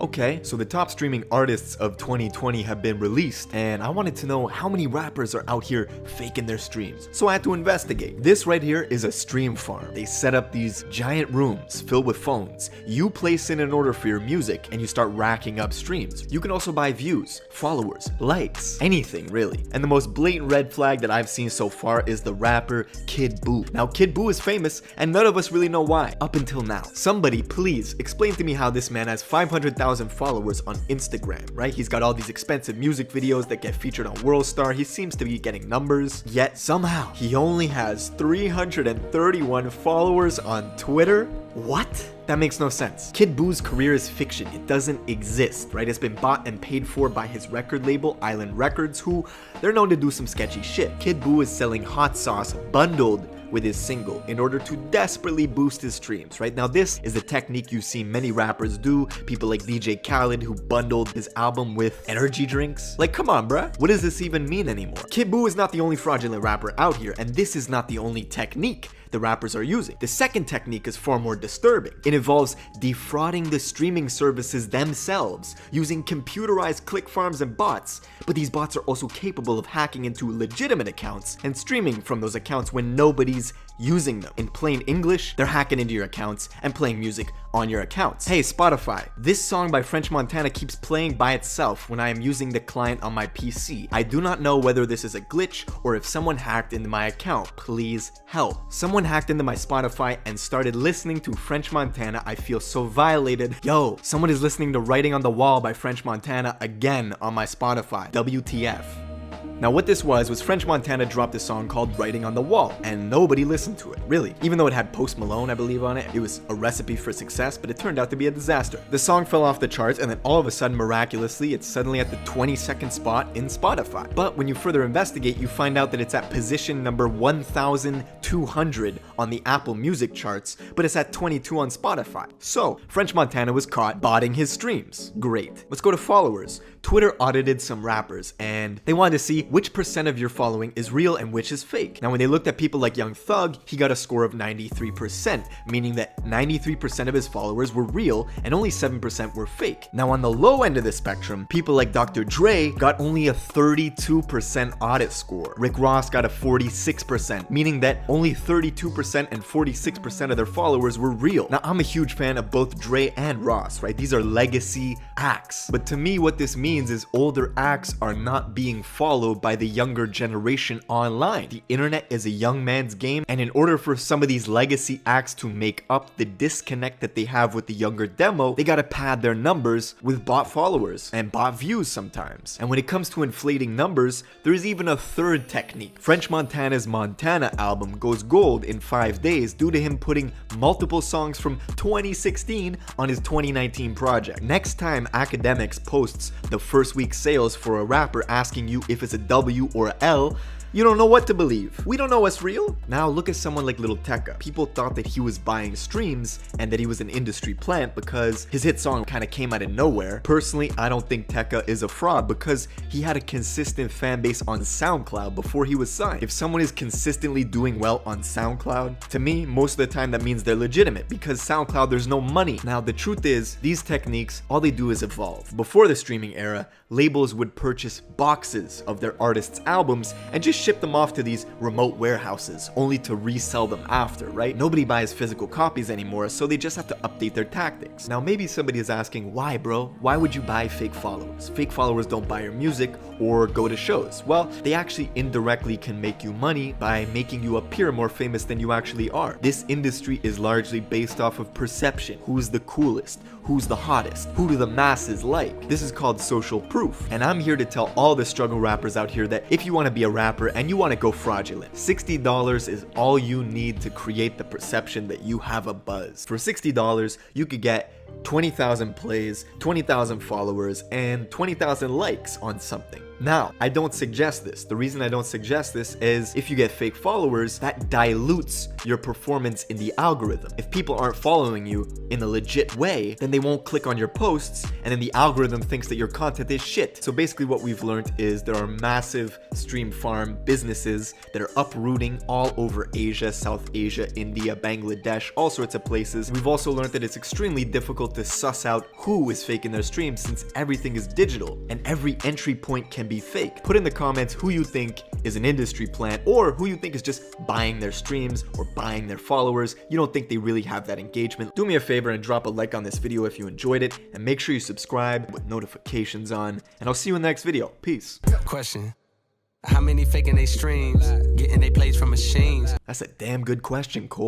Okay, so the top streaming artists of 2020 have been released, and I wanted to know how many rappers are out here faking their streams. So I had to investigate. This right here is a stream farm. They set up these giant rooms filled with phones. You place in an order for your music, and you start racking up streams. You can also buy views, followers, likes, anything really. And the most blatant red flag that I've seen so far is the rapper Kid Buu. Now, Kid Buu is famous, and none of us really know why, up until now. Somebody please explain to me how this man has 500,000 followers on Instagram, right? He's got all these expensive music videos that get featured on Worldstar. He seems to be getting numbers, yet somehow he only has 331 followers on Twitter. What? That makes no sense. Kid Buu's career is fiction. It doesn't exist, right? It's been bought and paid for by his record label, Island Records, who they're known to do some sketchy shit. Kid Buu is selling hot sauce bundled with his single in order to desperately boost his streams, right? Now this is a technique you see many rappers do, people like DJ Khaled who bundled his album with energy drinks. Like, come on bruh, what does this even mean anymore? Kid Buu is not the only fraudulent rapper out here, and this is not the only technique the rappers are using. The second technique is far more disturbing. It involves defrauding the streaming services themselves using computerized click farms and bots, but these bots are also capable of hacking into legitimate accounts and streaming from those accounts when nobody's using them. In plain English, they're hacking into your accounts and playing music on your accounts. Hey Spotify, this song by French Montana keeps playing by itself when I am using the client on my PC. I do not know whether this is a glitch or if someone hacked into my account. Please help. Someone hacked into my Spotify and started listening to French Montana. I feel so violated. Yo, someone is listening to Writing on the Wall by French Montana again on my Spotify. WTF. Now what this was French Montana dropped a song called Writing on the Wall, and nobody listened to it, really. Even though it had Post Malone, I believe, on it, it was a recipe for success, but it turned out to be a disaster. The song fell off the charts, and then all of a sudden, miraculously, it's suddenly at the 22nd spot in Spotify. But when you further investigate, you find out that it's at position number 1,200 on the Apple Music charts, but it's at 22 on Spotify. So, French Montana was caught botting his streams. Great. Let's go to followers. Twitter audited some rappers, and they wanted to see which percent of your following is real and which is fake. Now when they looked at people like Young Thug, he got a score of 93%, meaning that 93% of his followers were real and only 7% were fake. Now on the low end of the spectrum, people like Dr. Dre got only a 32% audit score. Rick Ross got a 46%, meaning that only 32% and 46% of their followers were real. Now I'm a huge fan of both Dre and Ross, right? These are legacy acts. But to me, what this means is older acts are not being followed by the younger generation online. The internet is a young man's game, and in order for some of these legacy acts to make up the disconnect that they have with the younger demo, they gotta pad their numbers with bot followers and bot views sometimes. And when it comes to inflating numbers, there's even a third technique. French Montana's Montana album goes gold in 5 days due to him putting multiple songs from 2016 on his 2019 project. Next time Academics posts the first week sales for a rapper asking you if it's a W or a L, you don't know what to believe. We don't know what's real. Now look at someone like Lil Tecca. People thought that he was buying streams and that he was an industry plant because his hit song kind of came out of nowhere. Personally, I don't think Tecca is a fraud because he had a consistent fan base on SoundCloud before he was signed. If someone is consistently doing well on SoundCloud, to me, most of the time that means they're legitimate because SoundCloud, there's no money. Now the truth is, these techniques, all they do is evolve. Before the streaming era, labels would purchase boxes of their artists' albums and just ship them off to these remote warehouses only to resell them after, right? Nobody buys physical copies anymore, so they just have to update their tactics. Now maybe somebody is asking, why bro? Why would you buy fake followers? Fake followers don't buy your music or go to shows. Well, they actually indirectly can make you money by making you appear more famous than you actually are. This industry is largely based off of perception. Who's the coolest? Who's the hottest? Who do the masses like? This is called social proof. And I'm here to tell all the struggle rappers out here that if you want to be a rapper and you want to go fraudulent, $60 is all you need to create the perception that you have a buzz. For $60, you could get 20,000 plays, 20,000 followers, and 20,000 likes on something. Now, I don't suggest this. The reason I don't suggest this is if you get fake followers, that dilutes your performance in the algorithm. If people aren't following you in a legit way, then they won't click on your posts, and then the algorithm thinks that your content is shit. So basically what we've learned is there are massive stream farm businesses that are uprooting all over Asia, South Asia, India, Bangladesh, all sorts of places. We've also learned that it's extremely difficult difficult to suss out who is faking their streams since everything is digital and every entry point can be fake. Put in the comments who you think is an industry plant or who you think is just buying their streams or buying their followers. You don't think they really have that engagement. Do me a favor and drop a like on this video if you enjoyed it, and make sure you subscribe with notifications on, and I'll see you in the next video. Peace. Question: how many faking they streams, getting they plays from machines? That's a damn good question, Cole.